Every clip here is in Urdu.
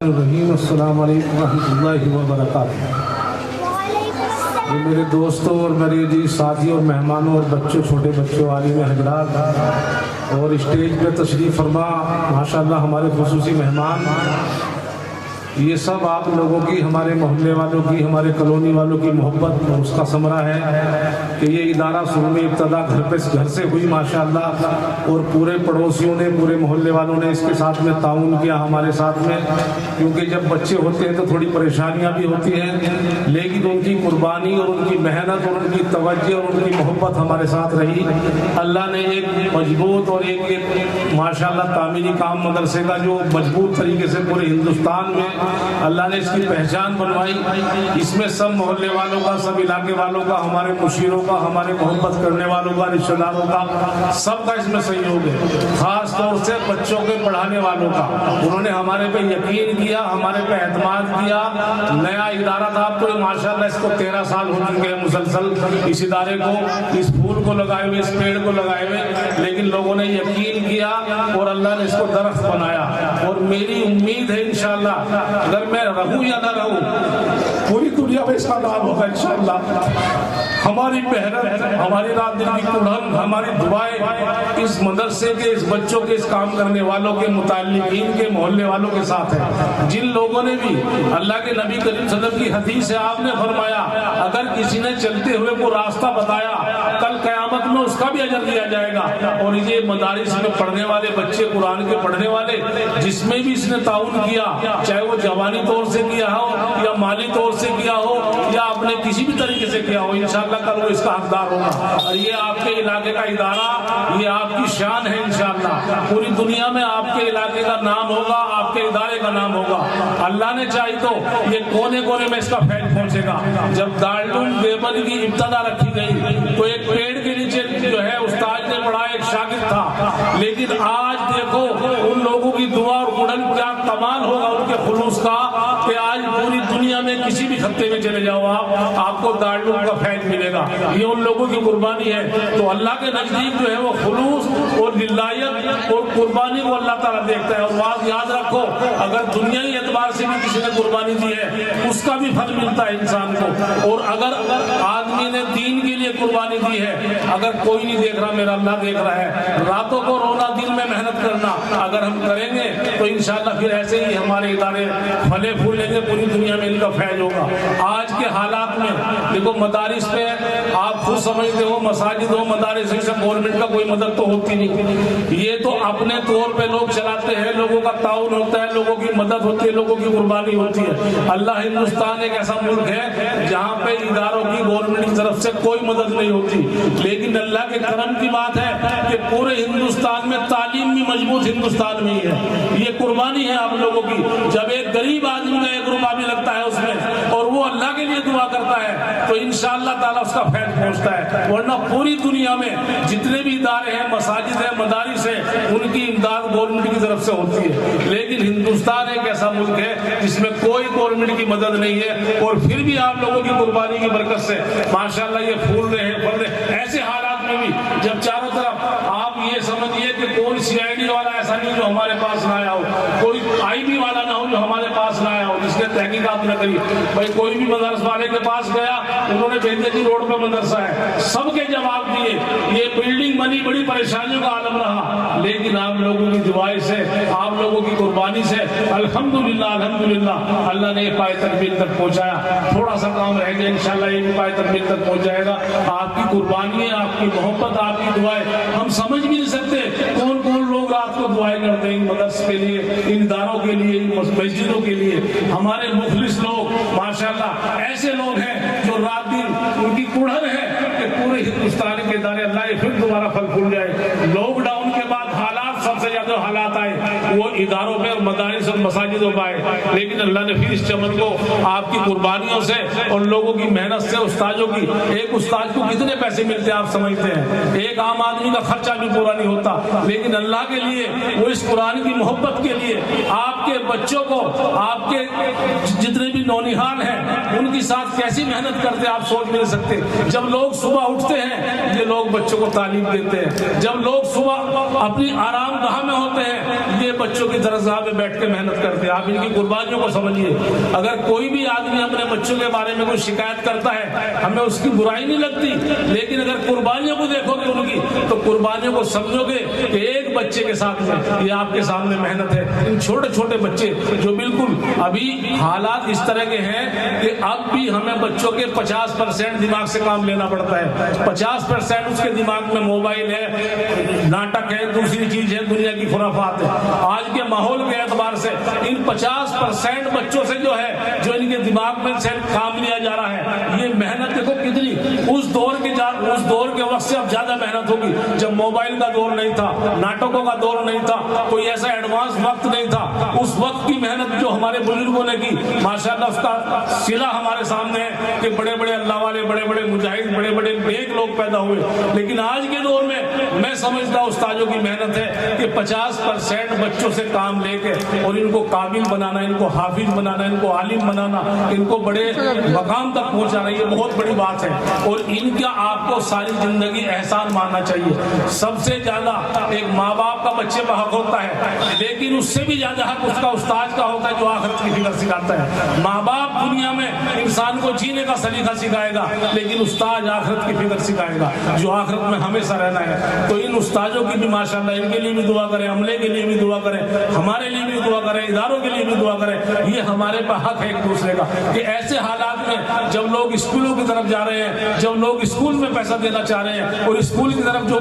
الرحیم السلام علیکم ورحمۃ اللہ وبرکاتہ۔ میرے دوستوں اور میرے عزیز ساتھیوں اور مہمانوں اور بچوں، چھوٹے بچوں، عالم حضرات اور اسٹیج پہ تشریف فرما ماشاءاللہ ہمارے خصوصی مہمان، یہ سب آپ لوگوں کی، ہمارے محلے والوں کی، ہمارے کالونی والوں کی محبت اور اس کا ثمرہ ہے کہ یہ ادارہ شروع میں ابتدا گھر سے ہوئی ماشاءاللہ، اور پورے پڑوسیوں نے، پورے محلے والوں نے اس کے ساتھ میں تعاون کیا ہمارے ساتھ میں، کیونکہ جب بچے ہوتے ہیں تو تھوڑی پریشانیاں بھی ہوتی ہیں، لیکن ان کی قربانی اور ان کی محنت اور ان کی توجہ اور ان کی محبت ہمارے ساتھ رہی۔ اللہ نے ایک مضبوط اور ایک ماشاءاللہ تعمیری کام مدرسے کا جو مضبوط طریقے سے پورے ہندوستان میں اللہ نے اس کی پہچان بنوائی، اس میں سب محلے والوں کا، سب علاقے والوں کا، ہمارے مشیروں کا، ہمارے محبت کرنے والوں کا، رشتہ داروں کا، سب کا اس میں سہیوگ ہے، خاص طور سے بچوں کے پڑھانے والوں کا۔ انہوں نے ہمارے پہ یقین کیا، ہمارے پہ اعتماد کیا۔ نیا ادارہ تھا، اب تو ماشاءاللہ اس کو 13 سال ہو چکے ہیں مسلسل اس ادارے کو، اس پھول کو لگائے ہوئے، اس پیڑ کو لگائے ہوئے، لیکن لوگوں نے یقین کیا اور اللہ نے اس کو درخت بنایا۔ اور میری امید ہے انشاءاللہ اگر میں رہوں یا نہ رہوں، پوری دنیا میں اس کا نام ہوگا انشاءاللہ۔ ہماری محنت، ہماری رات دن کی کڑھن، ہماری دعائیں اس مدرسے کے، اس بچوں کے، اس کام کرنے والوں کے، متعلقین کے، محلے والوں کے ساتھ ہے، جن لوگوں نے بھی اللہ کے نبی کریم صلی اللہ علیہ وسلم کی حدیث ہے، آپ نے فرمایا اگر کسی نے چلتے ہوئے کو راستہ بتایا، کل قیامت میں اس کا بھی اجر دیا جائے گا۔ اور یہ مدارس میں پڑھنے والے بچے، قرآن کے پڑھنے والے، جس میں بھی اس نے تعاون کیا، چاہے وہ جوانی طور سے کیا ہو یا مالی طور سے کیا ہو یا اپنے کسی بھی طریقے سے کیا ہو، انشاءاللہ کل وہ اس کا حقدار ہوگا۔ اور یہ آپ کے علاقے کا ادارہ، یہ آپ کی شان ہے انشاءاللہ، پوری دنیا میں آپ کے علاقے کا نام ہوگا، آپ کے ادارے کا نام ہوگا۔ اللہ نے چاہی تو یہ کونے کونے میں اس کا فیض پہنچے گا۔ جب دارالعلوم دیوبند کی ابتدا رکھی گئی تو ایک پیڑ کے نیچے جو ہے استاد نے پڑھا، ایک شاگرد تھا، لیکن آج دیکھو ان لوگوں کی دعا اور گڑن کیا کمال ہوگا ان کے خلوص کا کہ آج پوری دنیا میں کسی بھی خطے میں چلے جاؤ آپ کو دارالعلوم کا فیض ملے گا۔ یہ ان لوگوں کی قربانی ہے۔ تو اللہ کے نزدیک جو ہے وہ خلوص اور للہیت اور قربانی کو اللہ تعالیٰ دیکھتا ہے۔ اور بات یاد رکھو، اگر دنیائی اعتبار سے بھی کسی نے قربانی دی ہے اس کا بھی پھل ملتا ہے انسان کو، اور اگر آدمی نے دین کے لیے قربانی دی ہے، اگر کوئی نہیں دیکھ رہا، میرا اللہ دیکھ رہا ہے، راتوں کو رونا، دن میں محنت کرنا اگر ہم کریں گے تو انشاءاللہ پھر ایسے ہی ہمارے ادارے پھلے پھولیں گے، پوری دنیا میں ان کا فیض ہوگا۔ آج کے حالات میں دیکھو مدارس پہ آپ خود سمجھتے ہو، مساجد ہو، مدارس سے گورنمنٹ کا کوئی مدد تو ہوتی نہیں، یہ تو اپنے طور پہ لوگ چلاتے ہیں، لوگوں کا تعاون ہوتا ہے، لوگوں کی مدد ہوتی ہے، لوگوں کی قربانی ہوتی ہے۔ اللہ ہندوستان ایک ایسا ملک ہے جہاں پہ اداروں کی گورنمنٹ کی طرف سے کوئی مدد نہیں ہوتی، لیکن اللہ کے کرم کی بات ہے کہ پورے ہندوستان میں تعلیم بھی مضبوط ہندوستان میں ہی ہے۔ یہ قربانی ہے آپ لوگوں کی۔ جب ایک غریب آدمی کا 1 روپیہ بھی لگتا ہے اس میں اور وہ اللہ کے لیے دعا کرتا ہے تو انشاءاللہ تعالیٰ اس کا فیض پہنچتا ہے۔ ورنہ پوری دنیا میں جتنے بھی ادارے ہیں، مساجد ہیں، مدارس ہیں، ان کی امداد گورنمنٹ کی طرف سے ہوتی ہے، لیکن ہندوستان ایک ایسا ملک ہے جس میں کوئی گورنمنٹ کی مدد نہیں ہے، اور پھر بھی آپ لوگوں کی قربانی کی برکت سے ماشاءاللہ یہ پھول رہے ہیں، پھل رہے ہیں۔ ایسے حالات میں بھی جب چاروں طرف آپ یہ سمجھیے کہ کوئی CID والا ایسا نہیں جو ہمارے پاس نہ آیا ہو، کوئی IB والا نہ ہو جو ہمارے پاس نہ آیا ہو، جس نے تحقیقات نہ کری، بھائی کوئی بھی مدرسہ والے کے پاس گیا، انہوں نے بھیجا جی روڈ پہ مدرسہ ہے، سب کے جواب دیے، یہ بلڈنگ بنی، بڑی پریشانیوں کا عالم رہا، لیکن آپ لوگوں کی دعائیں سے، آپ لوگوں کی قربانی سے الحمدللہ اللہ نے یہ پائے تکمیل تک پہنچایا۔ تھوڑا سا کام رہ گیا، انشاءاللہ یہ بھی پائے تکمیل تک پہنچ جائے گا۔ آپ کی قربانی، آپ کی محبت، آپ کی دعائیں ہم سمجھ بھی نہیں سکتے کون کون لوگ رات کو دعائیں کرتے ہیں ان مدرسے کے لیے، ان اداروں کے لیے، ان مسجدوں کے لیے۔ ہمارے مخلص لوگ ماشاءاللہ ایسے لوگ ہیں جو رات دن ان کی کڑھن ہے کہ پورے ہندوستان کے ادارے اللہ یہ پھر دوبارہ پھل پھول جائے۔ لاک ڈاؤن کے بعد حالات سب سے زیادہ حالات آئے وہ اداروں میں اور مدارس اور مساجدوں میں آئے، لیکن اللہ نے پھر اس چمن کو آپ کی قربانیوں سے اور لوگوں کی محنت سے، استادوں کی، ایک استاد کو کتنے پیسے ملتے ہیں آپ سمجھتے ہیں؟ ایک عام آدمی کا خرچہ بھی پورا نہیں ہوتا، لیکن اللہ کے لیے، وہ اس قرآن کی محبت کے لیے آپ کے بچوں کو، آپ کے جتنے بھی نونہال ہیں ان کے ساتھ کیسی محنت کرتے آپ سوچ نہیں سکتے۔ جب لوگ صبح اٹھتے ہیں یہ لوگ بچوں کو تعلیم دیتے ہیں، جب لوگ صبح اپنی آرام گاہ میں ہوتے ہیں یہ بچوں کی درسگاہ میں بیٹھ کے محنت کرتے ہیں. آپ ان کی قربانیوں کو سمجھیے. اگر کوئی بھی آدمی اپنے بچوں کے بارے میں کوئی شکایت کرتا ہے ہمیں اس کی برائی نہیں لگتی, لیکن اگر قربانیوں کو دیکھو گے ان کی تو قربانیوں کو سمجھو گے کہ ایک بچے کے ساتھ میں یہ آپ کے سامنے محنت ہے. ان چھوٹے چھوٹے بچے جو بالکل ابھی حالات اس طرح کے ہیں کہ اب بھی ہمیں بچوں کے 50% دماغ سے کام لینا پڑتا ہے. 50% اس کے دماغ میں موبائل ہے, ناٹک ہے, دوسری چیز ہے, دنیا کی خرافات ہے. آج کے ماحول کے اعتبار سے ان 50% بچوں سے جو ہے جو ان کے دماغ میں سے کام لیا جا رہا ہے, یہ محنت دیکھو کتنی اس دور کے وقت سے اب زیادہ محنت ہوگی جب موبائل کا دور نہیں تھا, ناٹکوں کا دور نہیں تھا, کوئی ایسا ایڈوانس وقت نہیں تھا. اس وقت کی محنت جو ہمارے بزرگوں نے کی ماشاءاللہ اس کا صلہ ہمارے سامنے ہے کہ بڑے بڑے اللہ والے, بڑے بڑے مجاہد, بڑے بڑے نیک لوگ پیدا ہوئے. لیکن آج کے دور میں سمجھتا ہوں استادوں کی محنت ہے کہ 50% بچوں سے کام لے کے اور ان کو قابل بنانا, ان کو حافظ بنانا, ان کو عالم بنانا, ان کو بڑے مقام تک پہنچانا, یہ بہت بڑی بات ہے. اور ان کا آپ کو ساری زندگی احسان ماننا چاہیے. سب سے زیادہ ایک ماں باپ کا بچے کا حق ہوتا ہے, لیکن اس سے بھی زیادہ حق اس کا استاد کا ہوتا ہے جو آخرت کی فکر سکھاتا ہے. ماں باپ دنیا میں انسان کو جینے کا سلیقہ سکھائے گا, لیکن استاد آخرت کی فکر سکھائے گا جو آخرت میں ہمیشہ رہنا ہے. تو ان استادوں کی بھی ماشاءاللہ ان کے لیے بھی دعا کریں, عملے کے لیے بھی دعا کریں, ہمارے لیے بھی دعا کریں, اداروں کے لیے بھی دعا کریں. یہ ہمارے پہ حق ہے ایک دوسرے کا کہ ایسے حالات میں جب لوگ اسکولوں کی طرف جا رہے ہیں, جب لوگ اسکول میں پیسہ دینا چاہ رہے ہیں اور اسکول کی طرف جو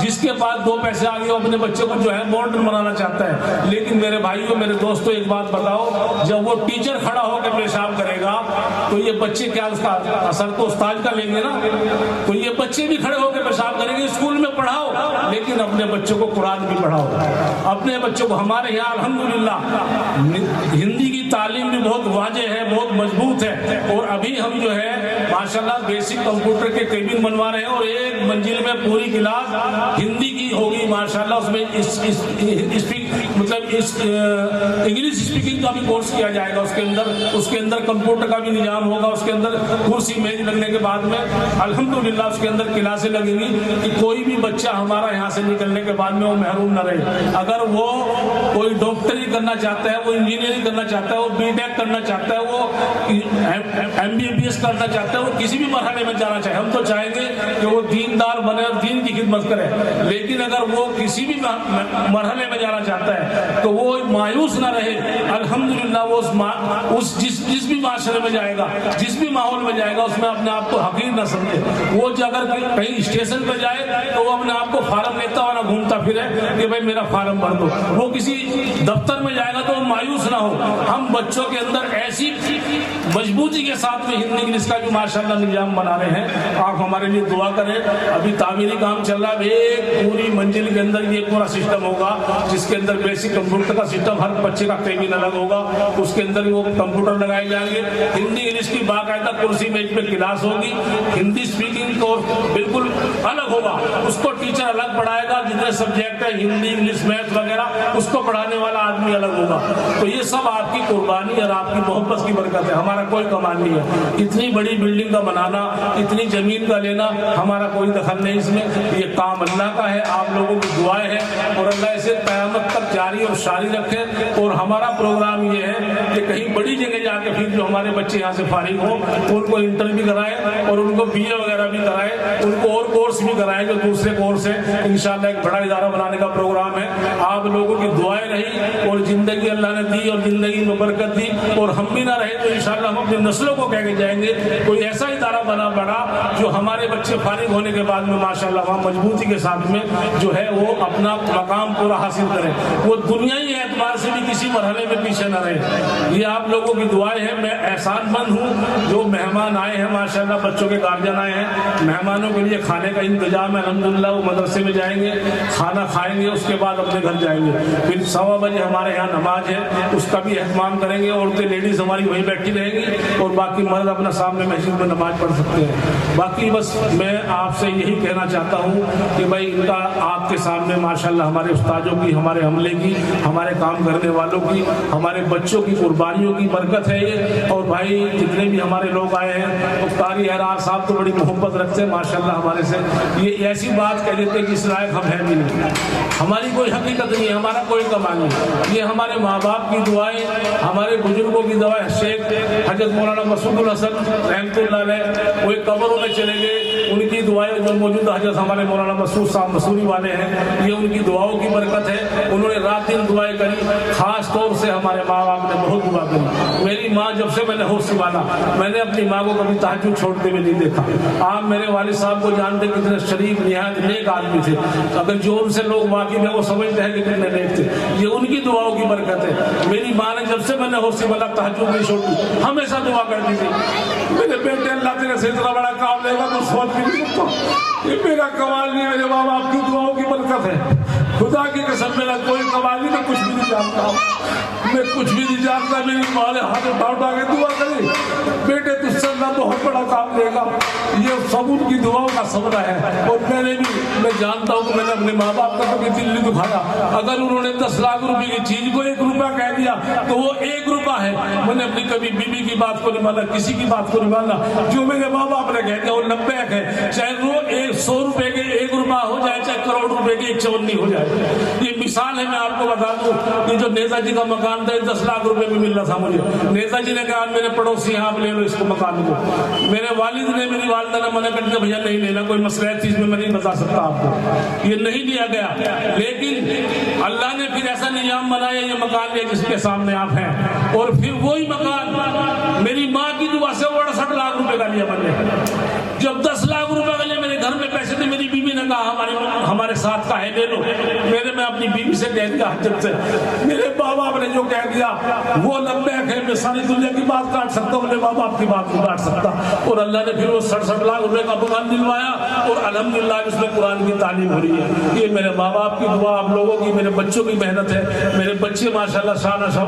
جس کے پاس 2 پیسے آ گئے وہ اپنے بچے کو جو ہے ماڈرن بنانا چاہتا ہے. لیکن میرے بھائیوں, میرے دوستوں, ایک بات بتاؤ, جب وہ ٹیچر کھڑا ہو کے پیشاب کرے گا تو یہ بچے کیا اس کا اثر تو استاد کا لیں گے نا. تو یہ بچے بھی کھڑے ہو کے پیشاب کریں گے. اسکول میں پڑھاؤ لیکن اپنے بچوں کو قرآن بھی پڑھاؤ, اپنے بچوں کو. ہمارے یہاں الحمدللہ ہندی کی تعلیم بھی بہت واضح ہے, بہت مضبوط ہے. اور ابھی ہم جو ہے ماشاءاللہ بیسک کمپیوٹر کے کیبن بنوا رہے ہیں اور ایک منزل میں پوری کلاس ہندی کی ہوگی ماشاءاللہ. اس میں انگلش اسپیکنگ کا بھی کورس کیا جائے گا. اس کے اندر کمپیوٹر کا بھی نظام ہوگا. اس کے اندر کرسی میز لگنے کے بعد میں الحمدللہ اس کے اندر کلاسیں لگیں گی کہ کوئی بھی بچہ ہمارا یہاں سے نکلنے کے بعد میں وہ محروم نہ رہے. اگر وہ کوئی ڈاکٹری کرنا چاہتا ہے, وہ انجینئرنگ کرنا چاہتا ہے, وہ بی ٹیک کرنا چاہتا ہے, وہ MBBS کرنا چاہتا ہے, وہ کسی بھی مرحلے میں جانا چاہے, ہم تو چاہیں گے کہ وہ دیندار بنے اور دین کی خدمت کرے. لیکن اگر وہ کسی بھی مرحلے میں جانا چاہتا ہے تو وہ مایوس نہ رہے. الحمدللہ وہ جس بھی معاشرے میں جائے گا, جس بھی ماحول میں جائے گا, اس میں اپنے آپ کو حقیر نہ سمجھے. وہ اگر کہیں اسٹیشن پہ جائے تو وہ اپنے آپ کو فارم لیتا ہوا نہ گھومتا پھرے کہ بھائی میرا فارم بھر دو. وہ کسی دفتر میں جائے گا تو وہ مایوس نہ ہو. ہم بچوں کے اندر ایسی مضبوطی کے ساتھ میں ہندی انگلش کا جو ماشاءاللہ نظام بنا رہے ہیں, آپ ہمارے لیے دعا کریں. ابھی تعمیری کام چل رہا ہے, ایک پوری منزل کے اندر یہ پورا سسٹم ہوگا جس کے اندر بیسک کمپیوٹر کا سسٹم, ہر بچے کا کیبن الگ ہوگا, اس کے اندر وہ کمپیوٹر لگائے جائیں گے. ہندی انگلش کی باقاعدہ کرسی میز پہ کلاس ہوگی. ہندی اسپیکنگ کورس بالکل الگ ہوگا, اس کو ٹیچر الگ پڑھائے گا. جتنے سبجیکٹ ہیں ہندی انگلش میتھ وغیرہ اس کو پڑھانے والا آدمی الگ ہوگا. تو یہ سب آپ کی قربانی اور آپ کی محبت کی برکت ہے, ہمارا کوئی کمال نہیں ہے. اتنی بڑی بلڈنگ کا بنانا, اتنی زمین کا لینا, ہمارا کوئی دخل نہیں اس میں. یہ کام اللہ کا ہے, آپ لوگوں کی دعائیں ہیں اور اللہ اسے قیامت تک جاری اور ساری رکھے. اور ہمارا پروگرام یہ ہے کہ کہیں بڑی جگہ جا کے پھر جو ہمارے بچے یہاں سے فارغ ہوں ان کو انٹر بھی کرائے اور ان کو BA وغیرہ بھی کرائے, ان کو اور کورس بھی کرائے جو دوسرے کورس ہیں. انشاءاللہ ایک بڑا ادارہ بنانے کا پروگرام ہے. آپ لوگوں کی دعائیں رہی اور زندگی اللہ نے دی اور زندگی میں برکت دی, اور ہم بھی نہ رہے تو انشاءاللہ ہم اپنی نسلوں کو کہہ کے جائیں گے کوئی ایسا ادارہ بنا بڑا جو ہمارے بچے فارغ ہونے کے بعد میں ماشاءاللہ وہاں مضبوطی کے ساتھ میں جو ہے وہ اپنا مقام پورا حاصل کرے, وہ دنیائی اعتبار سے بھی کسی مرحلے میں پیچھے نہ رہے. یہ آپ لوگوں کی دعائیں ہیں. میں احسان مند ہوں جو مہمان آئے ہیں ماشاءاللہ, بچوں کے گارجین آئے ہیں, مہمانوں کے لیے کھانے کا انتظام ہے. الحمدللہ وہ مدرسے میں جائیں گے, کھانا کھائیں گے, اس کے بعد اپنے گھر جائیں گے. پھر 1:15 بجے ہمارے یہاں نماز ہے اس کا بھی اہتمام کریں گے. عورتیں لیڈیز ہماری وہیں بیٹھی رہیں گی اور باقی مرد اپنا سامنے مسجد میں نماز پڑھ سکتے ہیں. باقی بس میں آپ سے یہی کہنا چاہتا ہوں کہ بھائی ان کا آپ کے سامنے ماشاءاللہ ہمارے استادوں کی, ہمارے عملے کی, ہمارے کام کرنے والوں کی, ہمارے بچوں کی قربانیوں کی برکت ہے یہ. اور بھائی جتنے بھی ہمارے لوگ آئے ہیں, قاری حیرار صاحب تو بڑی محبت رکھتے ہیں ماشاءاللہ ہمارے سے. یہ ایسی بات کہہ دیتے کہ اس لائق ہم ہیں بھی نہیں, ہماری کوئی حقیقت نہیں, ہمارا کوئی کمال نہیں. یہ ہمارے ماں باپ کی دعائیں, ہمارے بزرگوں کی دعائیں. شیخ حضرت مولانا مسعود الحسن رحمۃ اللہ علیہ وہ ایک قبروں میں چلے گئے, ان کی دعائیں جو موجود حضرت ہمارے مولانا مسعود صاحب مسوری والے ہیں, یہ ان کی دعاؤں کی برکت ہے. انہوں نے رات دن دعائیں کری, خاص طور سے ہمارے ماں باپ نے بہت دعا کری. میری ماں جب سے میں نے ہوش سنبھالا میں نے اپنی ماں کو کبھی تہجد چھوڑتے ہوئے نہیں دیکھا. آپ میرے والد صاحب کو جانتے کتنے شریف نہایت نیک آدمی تھے, اگر جو ان سے لوگ واقف ہیں وہ سمجھتے ہیں کہ کتنے نیک تھے. یہ ان کی دعاؤں کی برکت ہے. میری ماں نے جب سے میں نے ہوش سنبھالا تہجد نہیں چھوڑی, ہمیشہ دعا کرتی تھی میرے بیٹے اللہ تیرے سے اتنا بڑا کام لے گا تو سوچ بھی نہیں سکتا. یہ میرا کمال نہیں, میرے ماں باپ کی دعاؤں کی برکت ہے. خدا کی قسم میرا کوئی کمال نہیں, میں کچھ بھی نہیں جانتا, میں کچھ بھی نہیں جانتا. میری ماں نے ہاتھ اٹھا کے دعا کری, بیٹے تجھ سے اللہ بہت بڑا کام لے گا. یہ سب ان کی دعاؤں کا ثمرہ ہے. اور میں جانتا ہوں کہ میں نے اپنے ماں باپ کا کبھی دل نہیں دکھایا. اگر انہوں نے 10 لاکھ روپے کی چیز کو 1 روپیہ کہہ دیا تو وہ 1 روپیہ ہے. میں نے اپنی کبھی بیوی کی بات کو نہیں مانا, کسی کی بات کو نہیں مانا. جو میرے ماں باپ نے کہہ دیا وہ 90 ہے, چاہے وہ 100 روپے کے 1 روپیہ ہو جائے, چاہے کروڑ روپے کے 1 چونی ہو جائے. یہ مثال ہے, میں آپ کو بتا دوں کہ جو نیتا جی کا مکان تھا 10 لاکھ روپے میں مل رہا تھا مجھے. نیتا جی نے کہا میرے پڑوسی ہیں آپ لے لو اس کو مکان کو. میرے والد نے, میری والدہ نے منع کر دیا, بھیا نہیں لینا, کوئی مسئلہ ہے چیز میں نہیں بتا سکتا آپ کو, یہ نہیں دیا گیا. لیکن اللہ نے پھر ایسا نظام بنایا, یہ مکان لیا جس کے سامنے آپ ہیں, اور پھر وہی مکان میری ماں کی دعا سے 68 لاکھ روپے کا لیا میں نے. جب 10 لاکھ روپے کا لیا, میرے گھر میں پیسے تھے, میری بیوی نے کہا ہمارے ساتھ کا ہے لے لو. میں اپنی بیوی سے کہہ دیا جب سے میرے ماں باپ نے جو کہہ دیا وہ 90 ہے, میں ساری دنیا کی بات کاٹ سکتا ہوں, میرے ماں باپ کی بات نہیں کاٹ سکتا. اور اللہ نے پھر وہ 67 لاکھ روپے کا مکان دلوایا, اور الحمدللہ اس میں قرآن کی تعلیم ہو رہی ہے. یہ میرے ماں باپ کی دعا, آپ لوگوں کی, میرے بچوں کی محنت ہے. میرے بچے ماشاءاللہ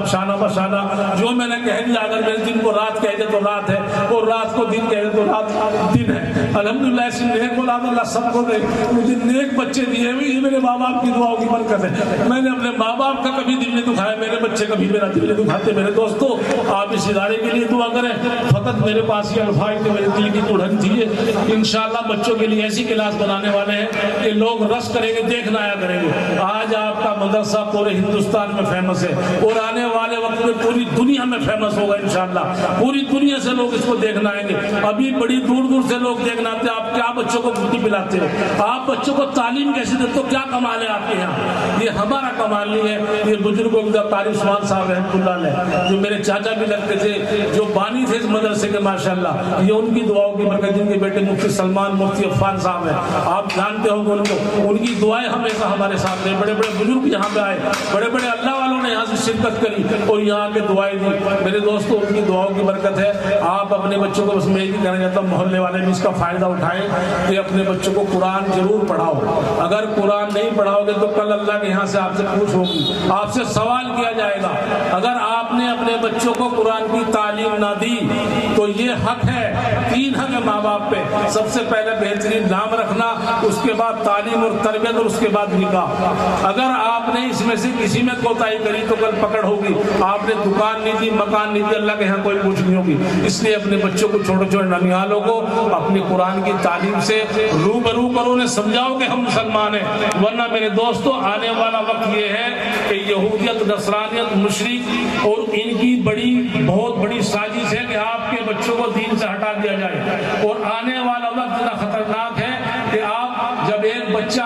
شانہ بشانہ, جو میں نے کہہ دیا اگر میں دن کو رات کہہ دے تو رات ہے, اور رات کو دن کہہ دے تو رات دن ہے. الحمدللہ ایسی نیک اولاد اللہ سب کو دے. مجھے نیک بچے دیے ہوئے, یہ میرے ماں باپ کی دعاؤں کی برکت ہے. میں نے اپنے ماں باپ کا کبھی دل نہیں دکھایا, میرے بچے کبھی میرا دل نہیں دکھاتے. میرے دوستو آپ اس ادارے کے لیے دعا کریں. فقط میرے پاس یہ الفاظ تھے, میرے دل کی تڑن تھی. انشاءاللہ بچوں کے لیے ایسی کلاس بنانے والے ہیں کہ لوگ رس کریں گے, دیکھنا آیا کریں گے. آج آپ کا مدرسہ پورے ہندوستان میں فیمس ہے, اور آنے والے وقت میں پوری دنیا میں فیمس ہوگا انشاءاللہ. پوری دنیا سے لوگ اس کو دیکھنا آئیں گے. ابھی بڑی دور دور سے لوگ دیکھنا آتے ہیں. آپ کیا بچوں کو روٹی پلاتے ہو, آپ بچوں کو تعلیم کیسے دیتے ہو, کیا کمال ہے آپ کے یہاں. یہ ہمارا کمال نہیں ہے, یہ بزرگوں کا. قاری عثمان صاحب رحمۃ اللہ علیہ جو میرے چاچا بھی لگتے تھے, جو بانی تھے اس مدرسے کے ماشاءاللہ, یہ ان کی دعاؤں کی برکت. جن کے بیٹے مفتی سلمان مفتی عفان صاحب ہیں, آپ جانتے ہوں گے ان کو, ان کی دعائیں ہمیشہ ہمارے ساتھ ہیں. بڑے بڑے بزرگ یہاں پہ آئے, بڑے بڑے اللہ والوں نے یہاں سے شرکت کری اور یہاں کے دعائیں دی. میرے دوستوں ان کی دعاؤں کی برکت ہے. آپ اپنے بچوں کو, بس میں یہی کہنا چاہتا ہوں محلے والے بھی اس کا فائدہ اٹھائیں کہ اپنے بچوں کو قرآن ضرور پڑھاؤ. اگر قرآن نہیں پڑھاؤ گے تو کل اللہ کے یہاں سے آپ سے پوچھ ہوگی, آپ سے سوال کیا جائے گا. اگر آپ نے اپنے بچوں کو قرآن کی تعلیم نہ دی تو یہ حق ہے, 3 حق ہے ماں باپ پہ. سب سے پہلے بہترین نام رکھنا, اس کے بعد تعلیم اور تربیت, اور اس کے بعد نکاح. اگر آپ نے اس میں سے کسی میں کوتاہی کری تو کل پکڑ ہوگی. آپ نے دکان نہیں دی, مکان نہیں دی, اللہ کے یہاں کوئی پوچھ نہیں ہوگی. اس لیے اپنے بچوں کو, چھوٹے چھوٹے ننھیالوں کو اپنی قرآن کی تعلیم سے روبرو کرو, انہیں سمجھاؤ کہ ہم مسلمان ہیں. ورنہ میرے دوستوں آنے والا وقت یہ ہے کہ یہودیت, نصرانیت, مشرک اور ان کی بہت بڑی سازش ہے کہ آپ کے بچوں کو دین سے ہٹا دیا جائے. اور آنے والا وقت اتنا خطرناک ہے کہ آپ جب ایک بچہ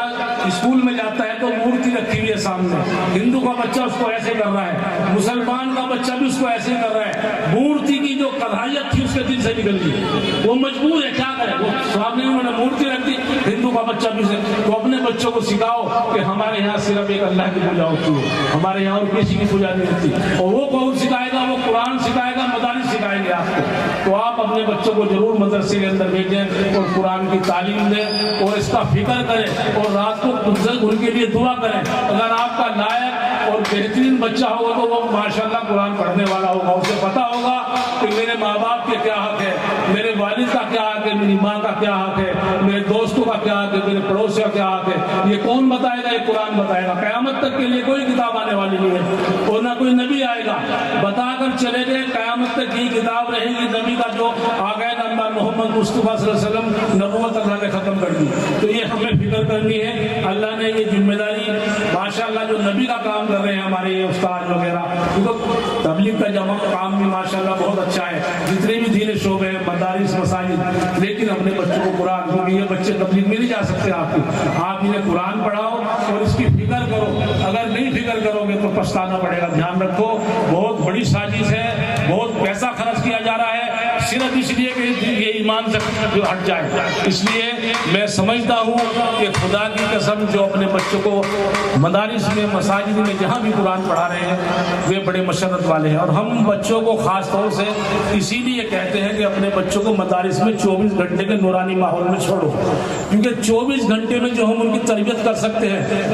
اسکول میں جاتا ہے تو مورتی رکھی ہوئی ہے سامنے, ہندو کا بچہ اس کو ایسے کر رہا ہے, مسلمان کا بچہ بھی اس کو ایسے کر رہا ہے. مورتی کی جو کڑھائیت تھی اس کے دل سے نکل گئی, وہ مجبور ہے, کیا کرے, وہ سامنے انہوں نے مورتی رکھ دی. ہندو کا بچہ بھی سے, تو اپنے بچوں کو سکھاؤ کہ ہمارے یہاں صرف ایک اللہ کی پوجا ہوتی ہے, ہمارے یہاں اور کسی کی پوجا نہیں ہوتی. اور وہ کون سکھائے گا, وہ قرآن سکھائے گا, مدارس سکھائیں گے آپ کو. تو آپ اپنے بچوں کو ضرور مدرسے کے اندر بھیجیں اور قرآن کی تعلیم دیں, اور اس کا فکر کریں, اور رات کو ان کے لیے دعا کریں. اگر آپ کا لائق اور بہترین بچہ ہوگا تو وہ ماشاءاللہ قرآن پڑھنے والا ہوگا، اسے پتہ ہوگا کہ میرے ماں باپ کے کیا حق ہے، میرے والد کا کیا حق ہے، میری ماں کا کیا حق ہے، میرے دوستوں کا کیا حق ہے، میرے پڑوسیوں کا کیا حق ہے۔ یہ کون بتائے گا؟ یہ قرآن بتائے گا۔ قیامت تک کے لیے کوئی کتاب آنے والی نہیں ہے اور نہ کوئی نبی آئے گا، بتا کر چلے گئے۔ قیامت تک یہ کتاب رہے گی نبی کا جو آ گئے نمبر محمد مصطفیٰ صلی اللہ علیہ وسلم، نبوت اللہ نے ختم کر دی۔ تو یہ ہمیں فکر کرنی ہے، اللہ نے یہ ذمہ داری ماشاءاللہ جو نبی کا کام کر رہے ہیں ہمارے یہ استاد وغیرہ، کیونکہ تبلیغ کا جمع کام بھی ماشاءاللہ بہت اچھا ہے، جتنے بھی دین شعبے ہیں، مدارس، مساجد، لیکن اپنے بچوں کو قرآن، کیونکہ یہ بچے تبلیغ میں نہیں جا سکتے آپ کی، آپ انہیں قرآن پڑھاؤ اور اس کی فکر کرو۔ اگر نہیں فکر کرو گے تو پچھتانا پڑے گا۔ دھیان رکھو، بہت بڑی سازش ہے، بہت پیسہ خرچ کیا جا رہا ہے صرف اس لیے کہ یہ ایمان سے ہٹ جائے۔ اس لیے میں سمجھتا ہوں کہ خدا کی قسم جو اپنے بچوں کو مدارس میں، مساجد میں جہاں بھی قرآن پڑھا رہے ہیں وہ بڑے مشرت والے ہیں، اور ہم بچوں کو خاص طور سے اسی لیے کہتے ہیں کہ اپنے بچوں کو مدارس میں 24 گھنٹے کے نورانی ماحول میں چھوڑو، کیونکہ 24 گھنٹے میں جو ہم ان کی تربیت کر سکتے ہیں